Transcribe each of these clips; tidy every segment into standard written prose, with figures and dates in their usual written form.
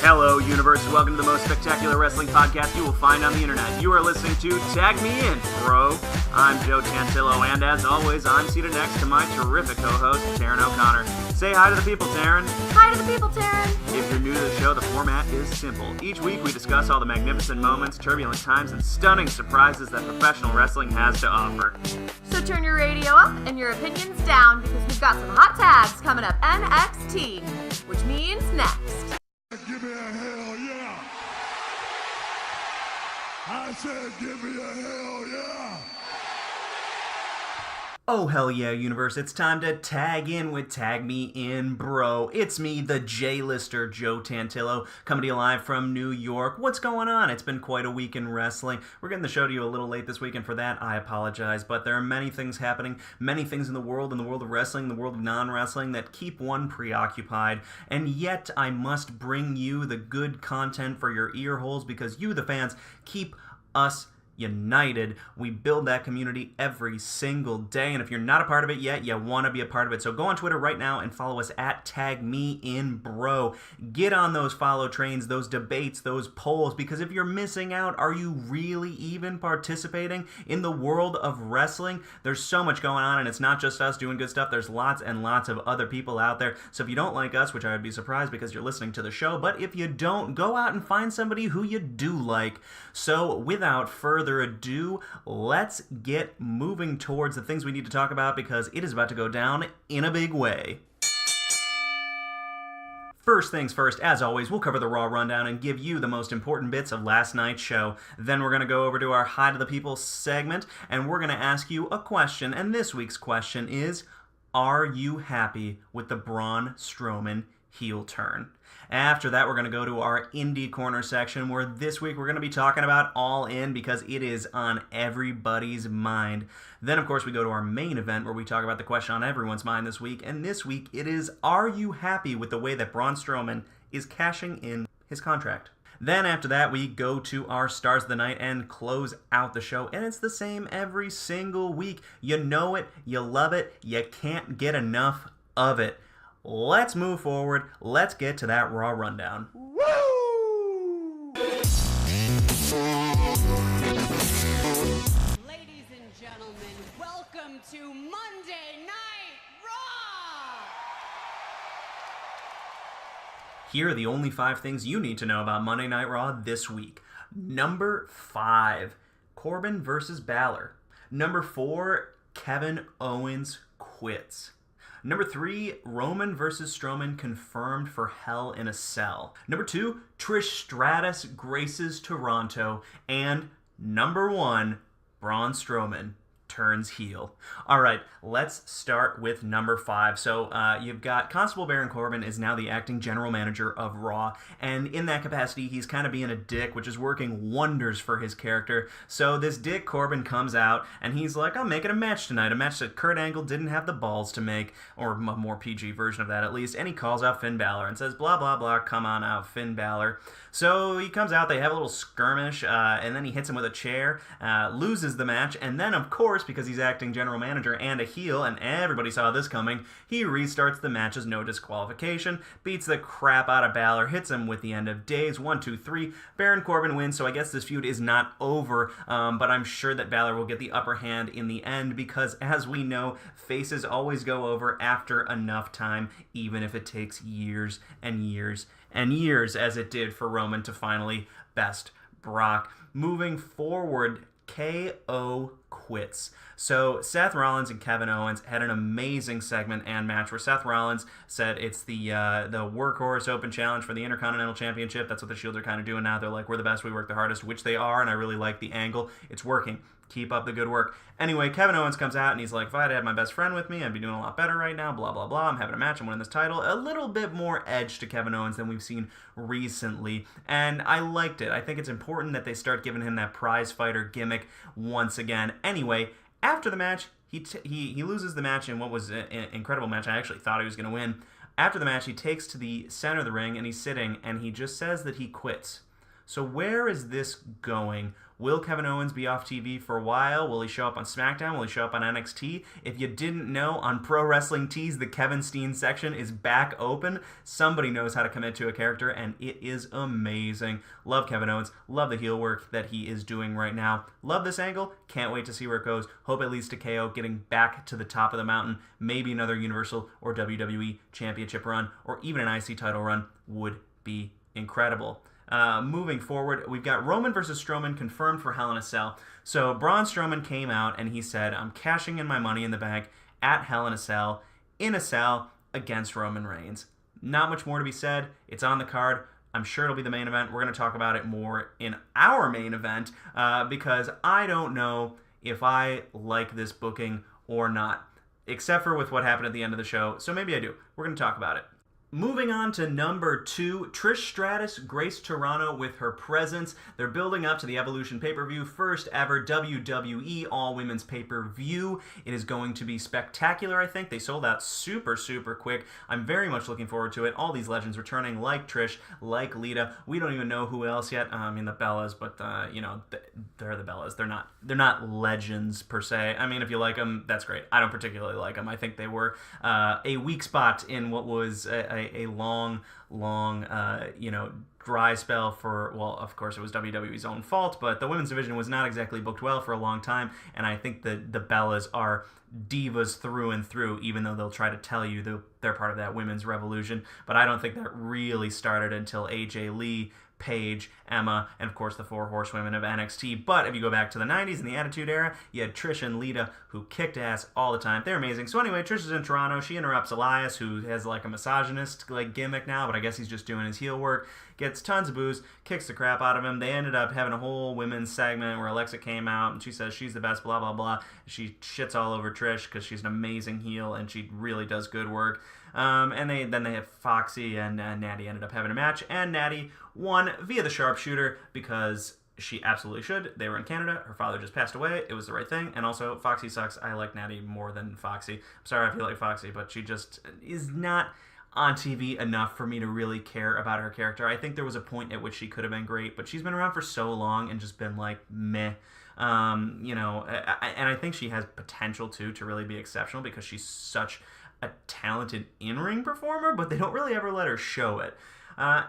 Hello, universe. Welcome to the most spectacular wrestling podcast you will find on the internet. You are listening to Tag Me In, bro. I'm Joe Tantillo, and as always, I'm seated next to my terrific co-host, Taryn O'Connor. Say hi to the people, Taryn. Hi to the people, Taryn. If you're new to the show, the format is simple. Each week, we discuss all the magnificent moments, turbulent times, and stunning surprises that professional wrestling has to offer. So turn your radio up and your opinions down, because we've got some hot tags coming up NXT, which means next. Give me a hell yeah! I said give me a hell yeah! Oh, hell yeah, universe. It's time to tag in with Tag Me In, bro. It's me, the J-lister, Joe Tantillo, coming to you live from New York. What's going on? It's been quite a week in wrestling. We're getting the show to you a little late this week, and for that, I apologize. But there are many things happening, many things in the world of wrestling, the world of non-wrestling, that keep one preoccupied. And yet, I must bring you the good content for your ear holes, because you, the fans, keep us united. We build that community every single day, and if you're not a part of it yet, you want to be a part of it. So go on Twitter right now and follow us at TagMeInBro. Get on those follow trains, those debates, those polls, because if you're missing out, are you really even participating in the world of wrestling? There's so much going on, and it's not just us doing good stuff. There's lots and lots of other people out there. So if you don't like us, which I would be surprised because you're listening to the show, but if you don't, go out and find somebody who you do like. So without further ado, let's get moving towards the things we need to talk about, because it is about to go down in a big way. First things first, as always, we'll cover the Raw rundown and give you the most important bits of last night's show. Then we're going to go over to our Hi to the People segment, and we're going to ask you a question. And this week's question is, are you happy with the Braun Strowman heel turn? After that, we're going to go to our Indie Corner section, where this week we're going to be talking about All In, because it is on everybody's mind. Then, of course, we go to our main event, where we talk about the question on everyone's mind this week. And this week it is, are you happy with the way that Braun Strowman is cashing in his contract? Then after that, we go to our Stars of the Night and close out the show. And it's the same every single week. You know it, you love it, you can't get enough of it. Let's move forward. Let's get to that Raw rundown. Woo! Ladies and gentlemen, welcome to Monday Night Raw! Here are the only 5 things you need to know about Monday Night Raw this week. Number 5, Corbin versus Balor. Number 4, Kevin Owens quits. Number 3, Roman versus Strowman confirmed for Hell in a Cell. Number 2, Trish Stratus graces Toronto. And number 1, Braun Strowman turns heel. All right, let's start with number 5. So you've got Constable Baron Corbin is now the acting general manager of Raw, and in that capacity, he's kind of being a dick, which is working wonders for his character. So this dick Corbin comes out, and he's like, I'm making a match tonight, a match that Kurt Angle didn't have the balls to make, or a more PG version of that at least, and he calls out Finn Balor and says, blah, blah, blah, come on out, Finn Balor. So he comes out, they have a little skirmish, and then he hits him with a chair, loses the match, and then, of course, because he's acting general manager and a heel, and everybody saw this coming, he restarts the match as no disqualification, beats the crap out of Balor, hits him with the end of days, 1, 2, 3, Baron Corbin wins, so I guess this feud is not over, but I'm sure that Balor will get the upper hand in the end, because as we know, faces always go over after enough time, even if it takes years and years and years, as it did for Roman to finally best Brock. Moving forward, KO quits. So Seth Rollins and Kevin Owens had an amazing segment and match where Seth Rollins said it's the Workhorse Open Challenge for the Intercontinental Championship. That's what the Shields are kind of doing now. They're like, we're the best, we work the hardest, which they are, and I really like the angle. It's working. Keep up the good work. Anyway, Kevin Owens comes out and he's like, if I had my best friend with me, I'd be doing a lot better right now, blah, blah, blah. I'm having a match, I'm winning this title. A little bit more edge to Kevin Owens than we've seen recently, and I liked it. I think it's important that they start giving him that prize fighter gimmick once again. Anyway, after the match, he loses the match in what was an incredible match. I actually thought he was going to win. After the match, he takes to the center of the ring and he's sitting and he just says that he quits. So where is this going? Will Kevin Owens be off TV for a while? Will he show up on SmackDown? Will he show up on NXT? If you didn't know, on Pro Wrestling Tees, the Kevin Steen section is back open. Somebody knows how to commit to a character, and it is amazing. Love Kevin Owens. Love the heel work that he is doing right now. Love this angle. Can't wait to see where it goes. Hope it leads to KO getting back to the top of the mountain. Maybe another Universal or WWE Championship run, or even an IC title run would be incredible. Moving forward, we've got Roman versus Strowman confirmed for Hell in a Cell. So Braun Strowman came out and he said, I'm cashing in my money in the bank at Hell in a Cell against Roman Reigns. Not much more to be said. It's on the card. I'm sure it'll be the main event. We're going to talk about it more in our main event because I don't know if I like this booking or not, except for with what happened at the end of the show. So maybe I do. We're going to talk about it. Moving on to number 2, Trish Stratus graced Toronto with her presence. They're building up to the Evolution pay-per-view, first ever WWE all-women's pay-per-view. It is going to be spectacular, I think. They sold out super, super quick. I'm very much looking forward to it. All these legends returning, like Trish, like Lita. We don't even know who else yet. I mean, the Bellas, but, they're the Bellas. They're not legends, per se. I mean, if you like them, that's great. I don't particularly like them. I think they were a weak spot in what was a long, dry spell for, well, of course it was WWE's own fault, but the women's division was not exactly booked well for a long time, and I think the Bellas are divas through and through, even though they'll try to tell you they're part of that women's revolution, but I don't think that really started until AJ Lee, Paige, Emma, and of course the 4 horsewomen of NXT. But if you go back to the 90s and the Attitude Era, you had Trish and Lita who kicked ass all the time. They're amazing. So anyway, Trish is in Toronto. She interrupts Elias, who has like a misogynist gimmick now, but I guess he's just doing his heel work. Gets tons of booze, kicks the crap out of him. They ended up having a whole women's segment where Alexa came out and she says she's the best, blah, blah, blah. She shits all over Trish because she's an amazing heel and she really does good work. And then they have Foxy and Natty ended up having a match, and Natty won via the sharpshooter because she absolutely should. They were in Canada. Her father just passed away. It was the right thing. And also, Foxy sucks. I like Natty more than Foxy. I'm sorry if you like Foxy, but she just is not on TV enough for me to really care about her character. I think there was a point at which she could have been great, but she's been around for so long and just been like meh. And I think she has potential too to really be exceptional because she's such a talented in-ring performer, but they don't really ever let her show it.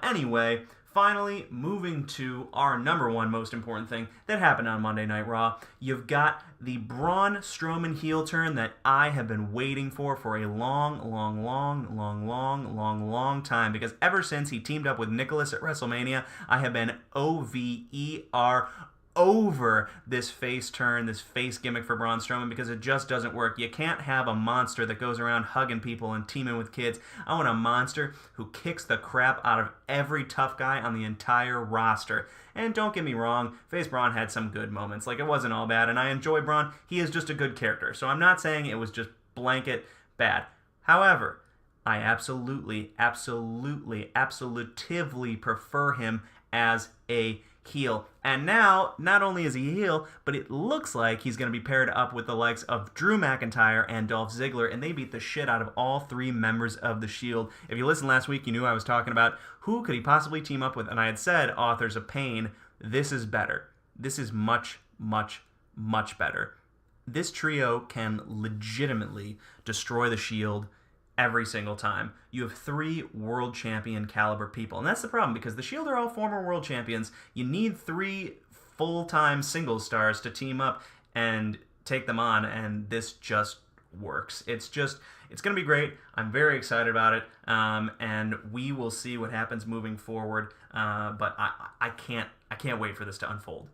Anyway, finally, moving to our number 1 most important thing that happened on Monday Night Raw. You've got the Braun Strowman heel turn that I have been waiting for a long time, because ever since he teamed up with Nicholas at WrestleMania, I have been over this face turn, this face gimmick for Braun Strowman, because it just doesn't work. You can't have a monster that goes around hugging people and teaming with kids. I want a monster who kicks the crap out of every tough guy on the entire roster. And don't get me wrong, Face Braun had some good moments. Like, it wasn't all bad, and I enjoy Braun. He is just a good character. So I'm not saying it was just blanket bad. However, I absolutely prefer him as a heel. And now, not only is he a heel, but it looks like he's going to be paired up with the likes of Drew McIntyre and Dolph Ziggler, and they beat the shit out of all 3 members of the Shield. If you listened last week, you knew I was talking about who could he possibly team up with, and I had said Authors of Pain. This is better. This is much, much, much better. This trio can legitimately destroy the Shield every single time. You have 3 world champion caliber people. And that's the problem, because the Shield are all former world champions. You need 3 full-time singles stars to team up and take them on, and this just works. It's going to be great. I'm very excited about it, and we will see what happens moving forward, but I can't wait for this to unfold.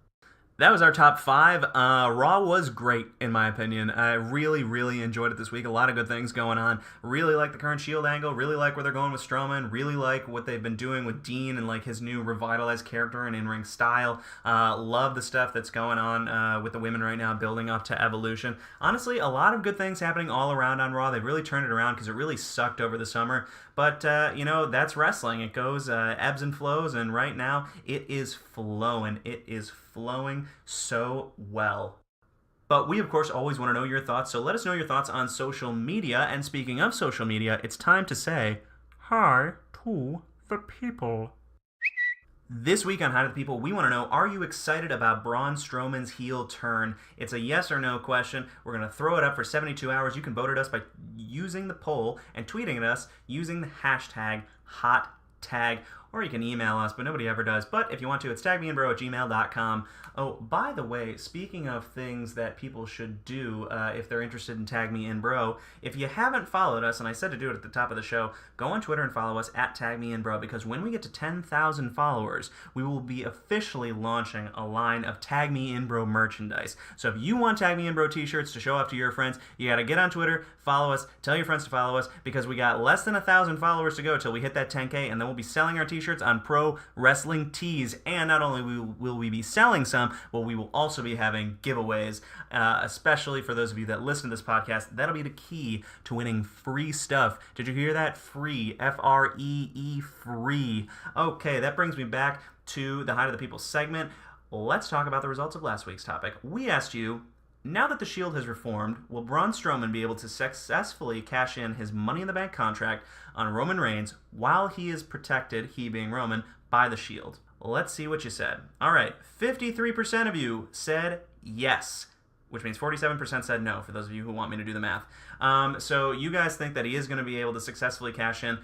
That was our top 5. Raw was great, in my opinion. I really, really enjoyed it this week. A lot of good things going on. Really like the current Shield angle. Really like where they're going with Strowman. Really like what they've been doing with Dean and like his new revitalized character and in-ring style. Love the stuff that's going on with the women right now, building up to Evolution. Honestly, a lot of good things happening all around on Raw. They've really turned it around because it really sucked over the summer. But, that's wrestling. It goes ebbs and flows, and right now it is flowing. It is flowing so well. But we, of course, always want to know your thoughts, so let us know your thoughts on social media. And speaking of social media, it's time to say hi to the people. This week on Hi to the People, we want to know, are you excited about Braun Strowman's heel turn? It's a yes or no question. We're going to throw it up for 72 hours. You can vote at us by using the poll and tweeting at us using the hashtag #HotTag. Or you can email us, but nobody ever does. But if you want to, it's tagmeinbro@gmail.com. Oh, by the way, speaking of things that people should do if they're interested in Tag Me In Bro, if you haven't followed us, and I said to do it at the top of the show, go on Twitter and follow us at Tag Me In Bro, because when we get to 10,000 followers, we will be officially launching a line of Tag Me In Bro merchandise. So if you want Tag Me In Bro t-shirts to show off to your friends, you got to get on Twitter, follow us, tell your friends to follow us, because we got less than 1,000 followers to go till we hit that 10K, and then we'll be selling our t-shirts on Pro Wrestling Tees, and not only will we be selling some, but we will also be having giveaways, especially for those of you that listen to this podcast. That'll be the key to winning free stuff. Did you hear that? Free. Free. Free. Okay, that brings me back to the Hi to the People segment. Let's talk about the results of last week's topic. We asked you, now that the Shield has reformed, will Braun Strowman be able to successfully cash in his Money in the Bank contract on Roman Reigns while he is protected, he being Roman, by the Shield? Let's see what you said. All right, 53% of you said yes, which means 47% said no, for those of you who want me to do the math. So you guys think that he is going to be able to successfully cash in.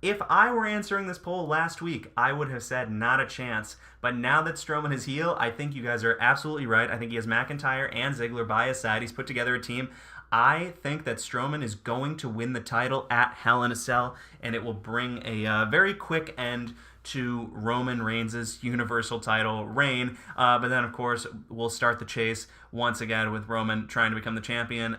If I were answering this poll last week, I would have said not a chance. But now that Strowman is heel, I think you guys are absolutely right. I think he has McIntyre and Ziggler by his side. He's put together a team. I think that Strowman is going to win the title at Hell in a Cell, and it will bring a very quick end to Roman Reigns' Universal title reign. But then, of course, we'll start the chase once again with Roman trying to become the champion,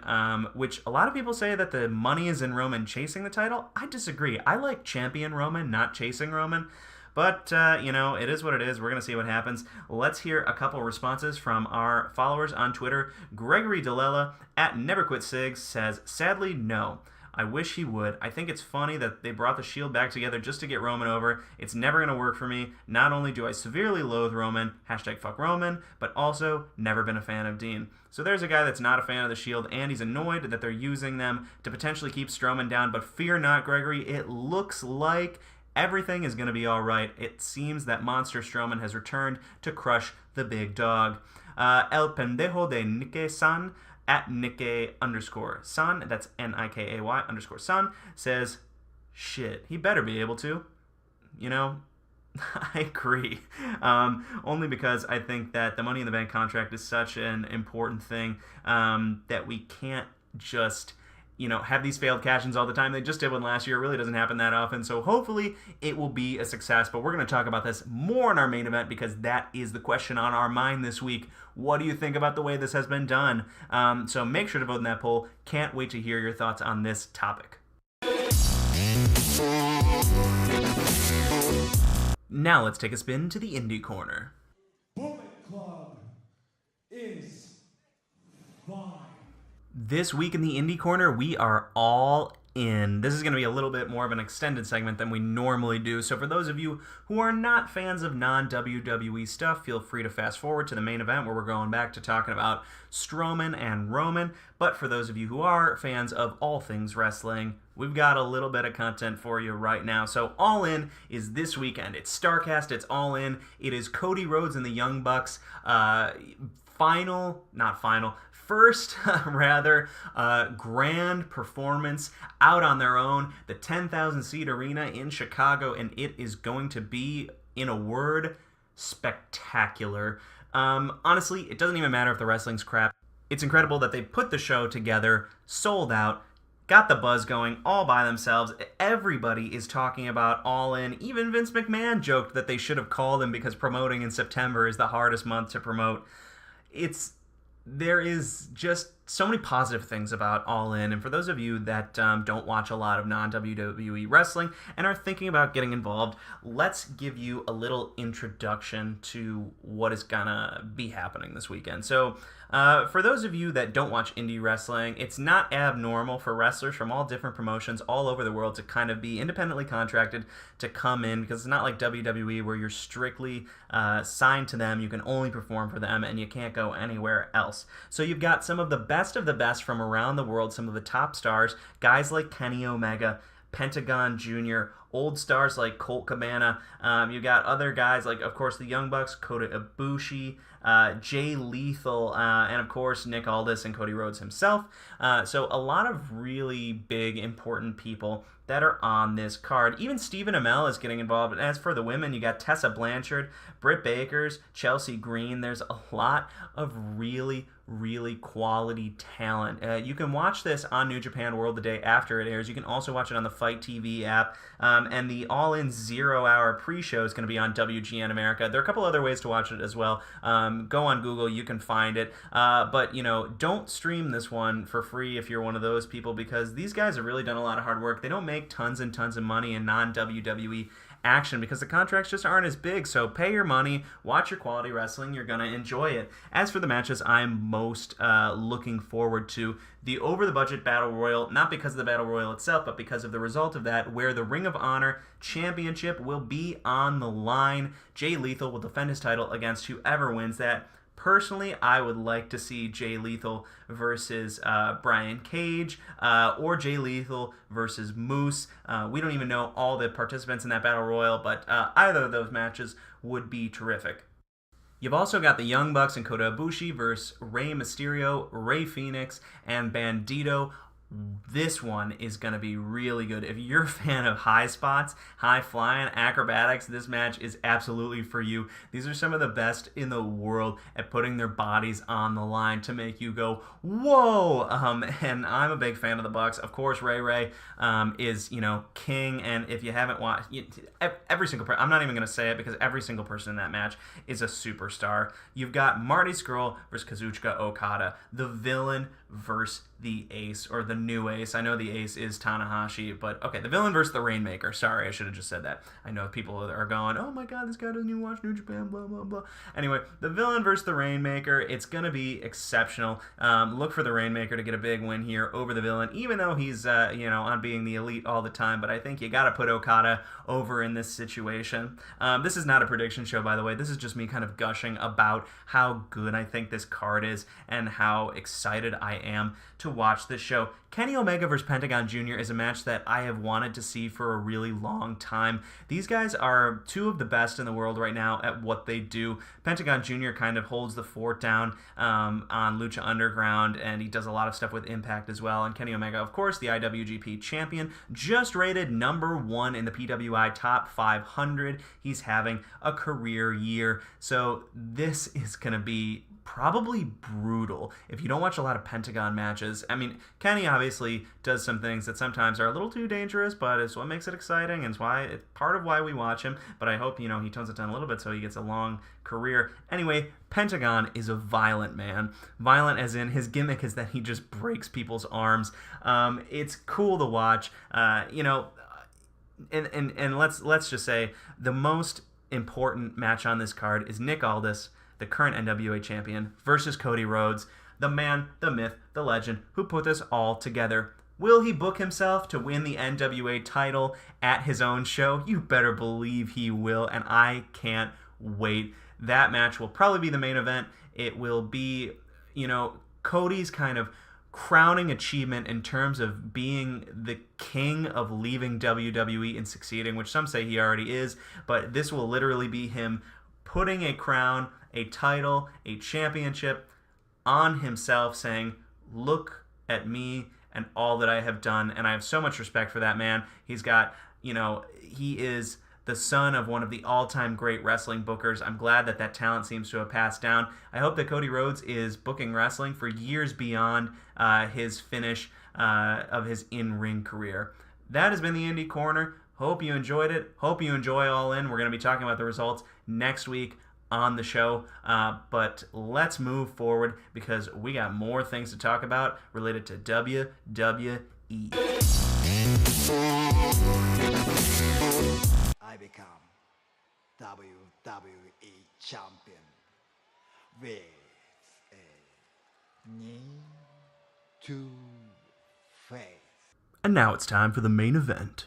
which a lot of people say that the money is in Roman chasing the title. I disagree. I like champion Roman, not chasing Roman. But, it is what it is. We're going to see what happens. Let's hear a couple responses from our followers on Twitter. Gregory Delela at NeverQuitSigs says, sadly, no. I wish he would. I think it's funny that they brought the Shield back together just to get Roman over. It's never going to work for me. Not only do I severely loathe Roman, #FuckRoman, but also never been a fan of Dean. So there's a guy that's not a fan of the Shield, and he's annoyed that they're using them to potentially keep Strowman down. But fear not, Gregory. It looks like everything is going to be all right. It seems that Monster Strowman has returned to crush the big dog. El Pendejo de Nikke-san at Nikke_san, that's Nikay _san, says, shit, he better be able to. I agree. Only because I think that the Money in the Bank contract is such an important thing that we can't just have these failed cash-ins all the time. They just did one last year. It really doesn't happen that often. So hopefully it will be a success. But we're going to talk about this more in our main event, because that is the question on our mind this week. What do you think about the way this has been done? So make sure to vote in that poll. Can't wait to hear your thoughts on this topic. Now let's take a spin to the Indie Corner. Bullet Club is fine. This week in the Indie Corner, we are all in. This is going to be a little bit more of an extended segment than we normally do. So for those of you who are not fans of non-WWE stuff, feel free to fast forward to the main event where we're going back to talking about Strowman and Roman. But for those of you who are fans of all things wrestling, we've got a little bit of content for you right now. So All In is this weekend. It's StarCast. It's All In. It is Cody Rhodes and the Young Bucks. First, grand performance out on their own, the 10,000-seat arena in Chicago, and it is going to be, in a word, spectacular. Honestly, it doesn't even matter if the wrestling's crap. It's incredible that they put the show together, sold out, got the buzz going all by themselves. Everybody is talking about All In. Even Vince McMahon joked that they should have called him because promoting in September is the hardest month to promote. There is just so many positive things about All In, and for those of you that don't watch a lot of non-WWE wrestling and are thinking about getting involved, let's give you a little introduction to what is gonna be happening this weekend. So, for those of you that don't watch indie wrestling, it's not abnormal for wrestlers from all different promotions all over the world to kind of be independently contracted to come in, because it's not like WWE where you're strictly signed to them, you can only perform for them, and you can't go anywhere else. So you've got some of the best from around the world, some of the top stars, guys like Kenny Omega, Pentagon Jr., old stars like Colt Cabana. You got other guys like, of course, the Young Bucks, Kota Ibushi, Jay Lethal, and of course Nick Aldis and Cody Rhodes himself. So a lot of really big, important people that are on this card. Even Stephen Amell is getting involved. And as for the women, you got Tessa Blanchard, Britt Bakers, Chelsea Green. There's a lot of really quality talent. You can watch this on New Japan World the day after it airs. You can also watch it on the Fight TV app. And the All-In 0-hour pre-show is going to be on WGN America. There are a couple other ways to watch it as well. Go on Google. You can find it. But, don't stream this one for free if you're one of those people, because these guys have really done a lot of hard work. They don't make tons and tons of money in non-WWE action because the contracts just aren't as big. So pay your money, watch your quality wrestling, you're going to enjoy it. As for the matches I'm most looking forward to, the over-the-budget Battle Royal, not because of the Battle Royal itself, but because of the result of that, where the Ring of Honor Championship will be on the line. Jay Lethal will defend his title against whoever wins that. Personally, I would like to see Jay Lethal versus Brian Cage, or Jay Lethal versus Moose. We don't even know all the participants in that Battle Royal, but either of those matches would be terrific. You've also got the Young Bucks and Kota Ibushi versus Rey Mysterio, Rey Fenix, and Bandito. This one is going to be really good. If you're a fan of high spots, high flying, acrobatics, this match is absolutely for you. These are some of the best in the world at putting their bodies on the line to make you go, whoa! And I'm a big fan of the Bucks. Of course, Ray is, king. And if you haven't watched, every single person, I'm not even going to say it because every single person in that match is a superstar. You've got Marty Scurll versus Kazuchika Okada, the villain versus the ace, or the new ace. I know the ace is Tanahashi, but okay, the villain versus the Rainmaker. Sorry, I should have just said that. I know people are going, oh my god, this guy doesn't even watch New Japan, blah, blah, blah. Anyway, the villain versus the Rainmaker, it's going to be exceptional. Look for the Rainmaker to get a big win here over the villain, even though he's, on being the elite all the time, but I think you got to put Okada over in this situation. This is not a prediction show, by the way. This is just me kind of gushing about how good I think this card is and how excited I am to watch this show. Kenny Omega versus Pentagon Jr. is a match that I have wanted to see for a really long time. These guys are two of the best in the world right now at what they do. Pentagon Jr. kind of holds the fort down on Lucha Underground, and he does a lot of stuff with Impact as well. And Kenny Omega, of course, the IWGP champion, just rated #1 in the PWI Top 500. He's having a career year. So this is going to be probably brutal if you don't watch a lot of Pentagon matches. I mean, Kenny obviously does some things that sometimes are a little too dangerous, but it's what makes it exciting, and it's part of why we watch him. But I hope, he tones it down a little bit so he gets a long career. Anyway, Pentagon is a violent man. Violent as in his gimmick is that he just breaks people's arms. It's cool to watch. And let's just say the most important match on this card is Nick Aldis, the current NWA champion, versus Cody Rhodes, the man, the myth, the legend, who put this all together. Will he book himself to win the NWA title at his own show? You better believe he will, and I can't wait. That match will probably be the main event. It will be, Cody's kind of crowning achievement in terms of being the king of leaving WWE and succeeding, which some say he already is, but this will literally be him putting a crown, a title, a championship on himself, saying, look at me and all that I have done. And I have so much respect for that man. He's got, he is the son of one of the all-time great wrestling bookers. I'm glad that talent seems to have passed down. I hope that Cody Rhodes is booking wrestling for years beyond his finish of his in-ring career. That has been the Indie Corner. Hope you enjoyed it. Hope you enjoy All In. We're going to be talking about the results next week on the show, but let's move forward because we got more things to talk about related to WWE. I become WWE champion with a new two face. And now it's time for the main event.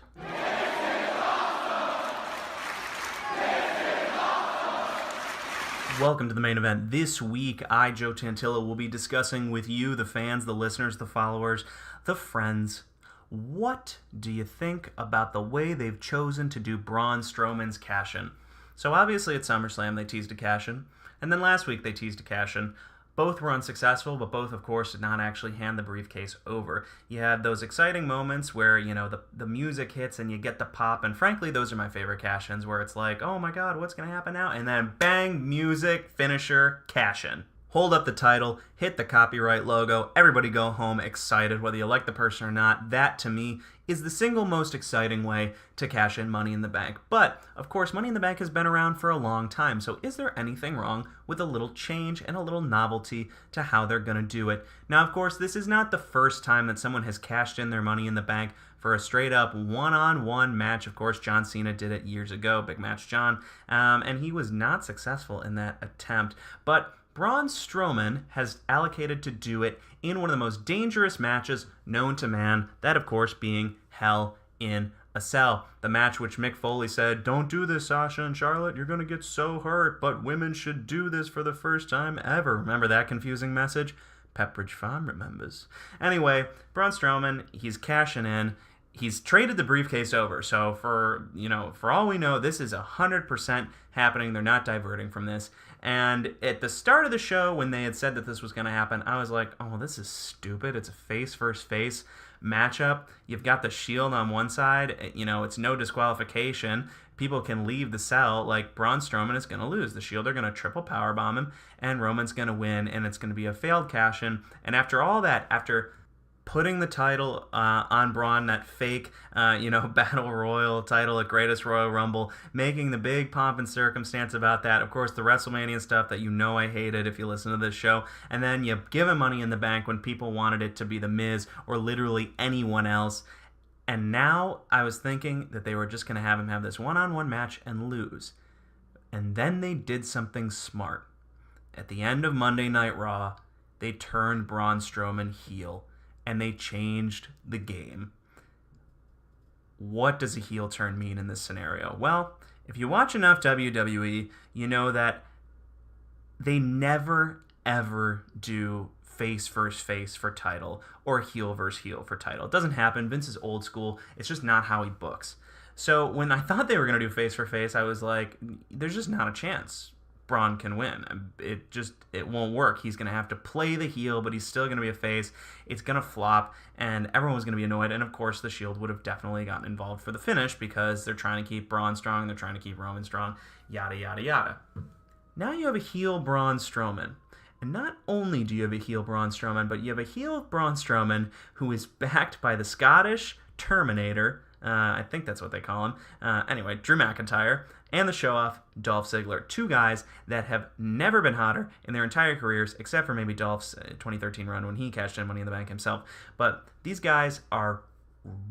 Welcome to the main event. This week, I, Joe Tantillo, will be discussing with you, the fans, the listeners, the followers, the friends, What do you think about the way they've chosen to do Braun Strowman's cash-in? So obviously at SummerSlam they teased a cash-in, and then last week they teased a cash-in. Both were unsuccessful, but both, of course, did not actually hand the briefcase over. You had those exciting moments where, the music hits and you get the pop, and frankly, those are my favorite cash-ins, where it's like, oh my god, what's going to happen now? And then bang, music, finisher, cash-in. Hold up the title, hit the copyright logo, everybody go home excited, whether you like the person or not. That, to me, is the single most exciting way to cash in Money in the Bank. But, of course, Money in the Bank has been around for a long time, so is there anything wrong with a little change and a little novelty to how they're going to do it? Now, of course, this is not the first time that someone has cashed in their Money in the Bank for a straight-up one-on-one match. Of course, John Cena did it years ago, Big Match John, and he was not successful in that attempt. But Braun Strowman has allocated to do it in one of the most dangerous matches known to man, that of course being Hell in a Cell. The match which Mick Foley said, "Don't do this, Sasha and Charlotte, you're going to get so hurt, but women should do this for the first time ever." Remember that confusing message? Pepperidge Farm remembers. Anyway, Braun Strowman, he's cashing in. He's traded the briefcase over, so for all we know, this is 100% happening. They're not diverting from this. And at the start of the show, when they had said that this was going to happen, I was like, oh, this is stupid. It's a face versus face matchup. You've got the Shield on one side. It's no disqualification. People can leave the cell. Like, Braun Strowman is going to lose. The Shield are going to triple powerbomb him, and Roman's going to win, and it's going to be a failed cash-in. And after all that, after putting the title on Braun, that fake, Battle Royal title at Greatest Royal Rumble, making the big pomp and circumstance about that. Of course, the WrestleMania stuff that I hated if you listen to this show. And then you give him Money in the Bank when people wanted it to be The Miz or literally anyone else. And now I was thinking that they were just going to have him have this one-on-one match and lose. And then they did something smart. At the end of Monday Night Raw, they turned Braun Strowman heel. And they changed the game. What does a heel turn mean in this scenario? Well, if you watch enough WWE, you know that they never, ever do face versus face for title or heel versus heel for title. It doesn't happen. Vince is old school. It's just not how he books. So when I thought they were going to do face for face, I was like, there's just not a chance Braun can win. It won't work. He's going to have to play the heel, but he's still going to be a face. It's going to flop, and everyone was going to be annoyed. And of course, the Shield would have definitely gotten involved for the finish because they're trying to keep Braun strong, they're trying to keep Roman strong, yada, yada, yada. Now you have a heel Braun Strowman. And not only do you have a heel Braun Strowman, but you have a heel Braun Strowman who is backed by the Scottish Terminator, I think that's what they call him. Anyway, Drew McIntyre, and the show-off, Dolph Ziggler. Two guys that have never been hotter in their entire careers, except for maybe Dolph's 2013 run when he cashed in Money in the Bank himself. But these guys are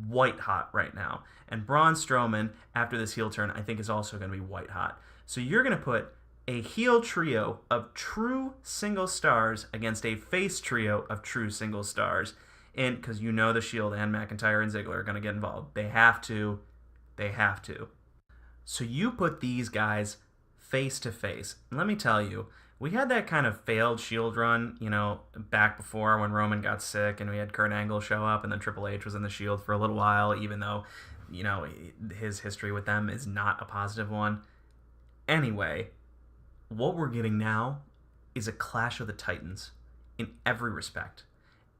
white hot right now. And Braun Strowman, after this heel turn, I think is also going to be white hot. So you're going to put a heel trio of true single stars against a face trio of true single stars. And because the Shield and McIntyre and Ziggler are going to get involved. They have to. So you put these guys face to face. And let me tell you, we had that kind of failed Shield run, back before when Roman got sick and we had Kurt Angle show up and then Triple H was in the Shield for a little while, even though, his history with them is not a positive one. Anyway, what we're getting now is a clash of the Titans in every respect.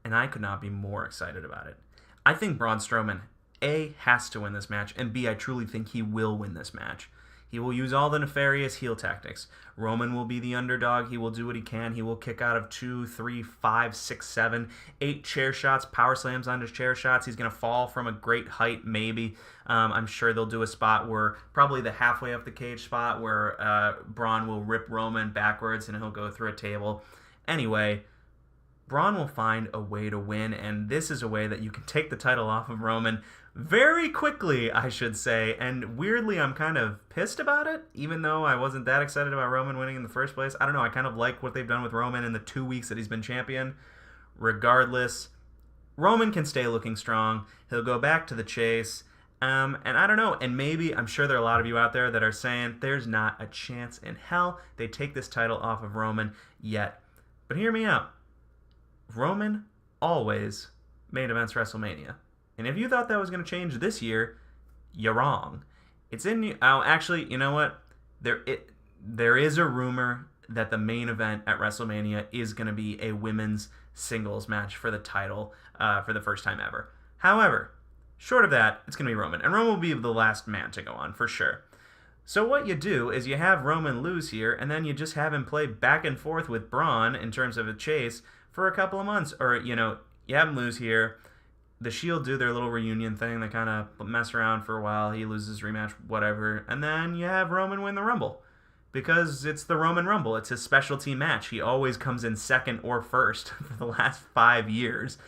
And I could not be more excited about it. I think Braun Strowman, A, has to win this match, and B, I truly think he will win this match. He will use all the nefarious heel tactics. Roman will be the underdog. He will do what he can. He will kick out of 2, 3, 5, 6, 7, 8 chair shots, power slams on his chair shots. He's going to fall from a great height, maybe. I'm sure they'll do a spot where, probably the halfway up the cage spot, where Braun will rip Roman backwards and he'll go through a table. Anyway, Braun will find a way to win, and this is a way that you can take the title off of Roman very quickly, I should say. And weirdly, I'm kind of pissed about it, even though I wasn't that excited about Roman winning in the first place. I don't know, I kind of like what they've done with Roman in the 2 weeks that he's been champion. Regardless, Roman can stay looking strong. He'll go back to the chase. And I don't know, and maybe, I'm sure there are a lot of you out there that are saying there's not a chance in hell they take this title off of Roman yet. But hear me out. Roman always main events WrestleMania. And if you thought that was going to change this year, you're wrong. It's in... Oh, actually, you know what? There is a rumor that the main event at WrestleMania is going to be a women's singles match for the title for the first time ever. However, short of that, it's going to be Roman. And Roman will be the last man to go on, for sure. So what you do is you have Roman lose here, and then you just have him play back and forth with Braun in terms of a chase for a couple of months. Or, you have him lose here. The Shield do their little reunion thing. They kind of mess around for a while. He loses rematch, whatever. And then you have Roman win the Rumble. Because it's the Roman Rumble. It's his specialty match. He always comes in second or first for the last 5 years.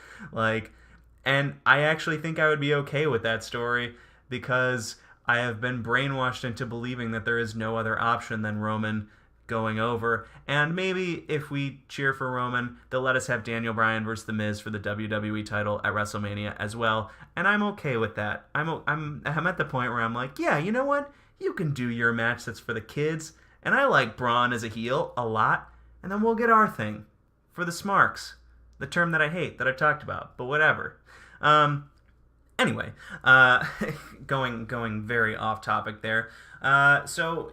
And I actually think I would be okay with that story because I have been brainwashed into believing that there is no other option than Roman going over. And maybe if we cheer for Roman, they'll let us have Daniel Bryan versus The Miz for the WWE title at WrestleMania as well. And I'm okay with that. I'm at the point where I'm like, yeah, you know what? You can do your match that's for the kids. And I like Braun as a heel a lot. And then we'll get our thing for the smarks. The term that I hate, that I talked about. But whatever. Anyway, going very off topic there. So,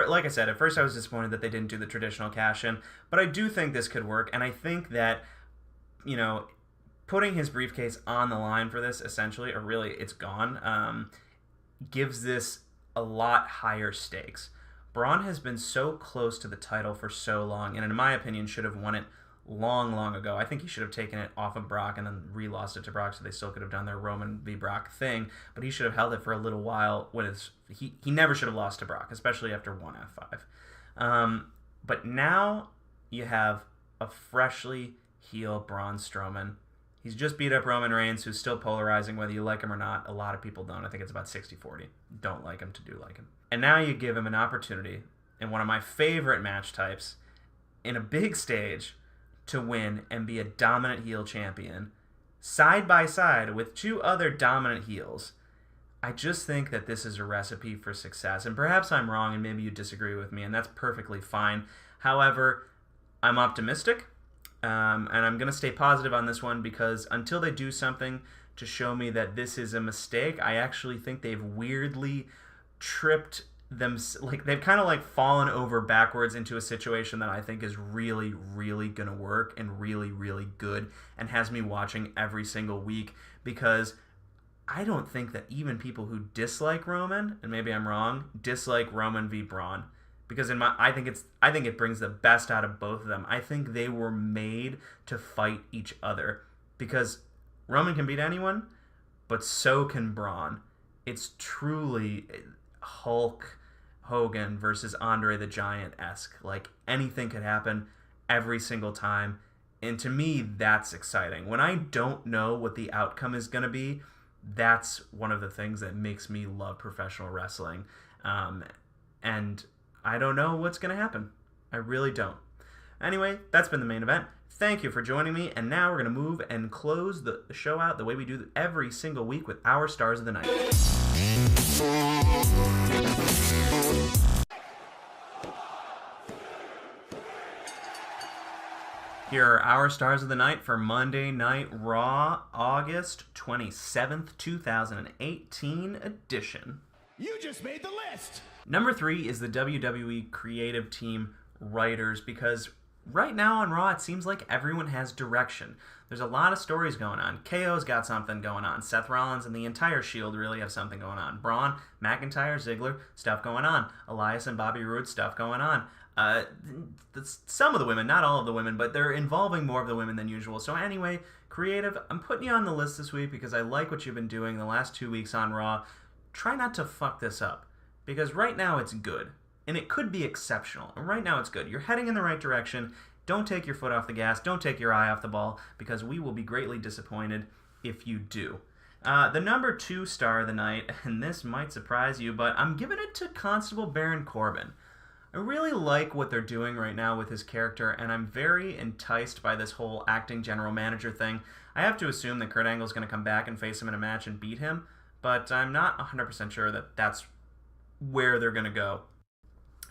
like I said, at first I was disappointed that they didn't do the traditional cash-in, but I do think this could work, and I think that, putting his briefcase on the line for this, essentially, or really, it's gone, gives this a lot higher stakes. Braun has been so close to the title for so long, and in my opinion, should have won it long ago. I think he should have taken it off of Brock and then re-lost it to Brock so they still could have done their Roman v. Brock thing, but he should have held it for a little while when he never should have lost to Brock, especially after 1 F5. But now you have a freshly healed Braun Strowman. He's just beat up Roman Reigns, who's still polarizing whether you like him or not. A lot of people don't. I think it's about 60-40. Don't like him to do like him. And now you give him an opportunity in one of my favorite match types in a big stage to win and be a dominant heel champion side by side with 2 other dominant heels. I just think that this is a recipe for success. And perhaps I'm wrong and maybe you disagree with me, and that's perfectly fine. However, I'm optimistic, and I'm going to stay positive on this one because until they do something to show me that this is a mistake, I actually think they've weirdly tripped them, they've kind of fallen over backwards into a situation that I think is really gonna work and really good and has me watching every single week, because I don't think that even people who dislike Roman, and maybe I'm wrong, dislike Roman v. Braun, because I think it brings the best out of both of them. I think they were made to fight each other because Roman can beat anyone, but so can Braun. It's truly Hulk Hogan versus Andre the Giant-esque. Anything could happen every single time. And to me, that's exciting. When I don't know what the outcome is going to be, that's one of the things that makes me love professional wrestling. And I don't know what's going to happen. I really don't. Anyway, that's been the main event. Thank you for joining me, and now we're going to move and close the show out the way we do every single week with our Stars of the Night. Here are our Stars of the Night for Monday Night Raw, August 27th, 2018 edition. You just made the list! Number 3 is the WWE creative team writers, because right now on Raw, it seems like everyone has direction. There's a lot of stories going on. KO's got something going on. Seth Rollins and the entire Shield really have something going on. Braun, McIntyre, Ziggler, stuff going on. Elias and Bobby Roode, stuff going on. Some of the women, not all of the women, but they're involving more of the women than usual. So anyway, creative, I'm putting you on the list this week because I like what you've been doing the last 2 weeks on Raw. Try not to fuck this up, because right now it's good. And it could be exceptional. And right now it's good. You're heading in the right direction. Don't take your foot off the gas. Don't take your eye off the ball, because we will be greatly disappointed if you do. The number 2 star of the night, and this might surprise you, but I'm giving it to Constable Baron Corbin. I really like what they're doing right now with his character, and I'm very enticed by this whole acting general manager thing. I have to assume that Kurt Angle's going to come back and face him in a match and beat him, but I'm not 100% sure that that's where they're going to go.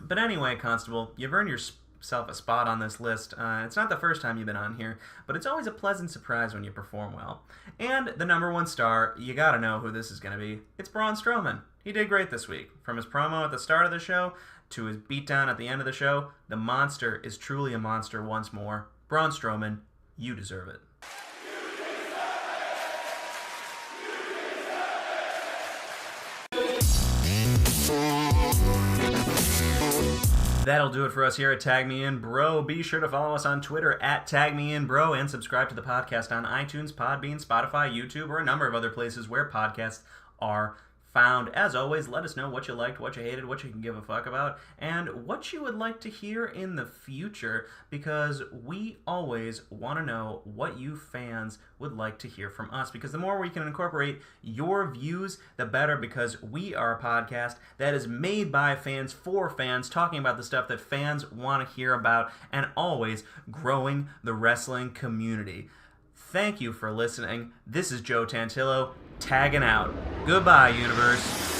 But anyway, Constable, you've earned your yourself a spot on this list. It's not the first time you've been on here, but it's always a pleasant surprise when you perform well. And the number one star, you gotta know who this is gonna be. It's Braun Strowman. He did great this week. From his promo at the start of the show to his beatdown at the end of the show, the monster is truly a monster once more. Braun Strowman, you deserve it. That'll do it for us here at Tag Me In Bro. Be sure to follow us on Twitter at Tag Me In Bro and subscribe to the podcast on iTunes, Podbean, Spotify, YouTube, or a number of other places where podcasts are found. As always, let us know what you liked, what you hated, what you can give a fuck about, and what you would like to hear in the future, because we always want to know what you fans would like to hear from us, because the more we can incorporate your views, the better, because we are a podcast that is made by fans for fans, talking about the stuff that fans want to hear about, and always growing the wrestling community. Thank you for listening. This is Joe Tantillo, tagging out. Goodbye, universe.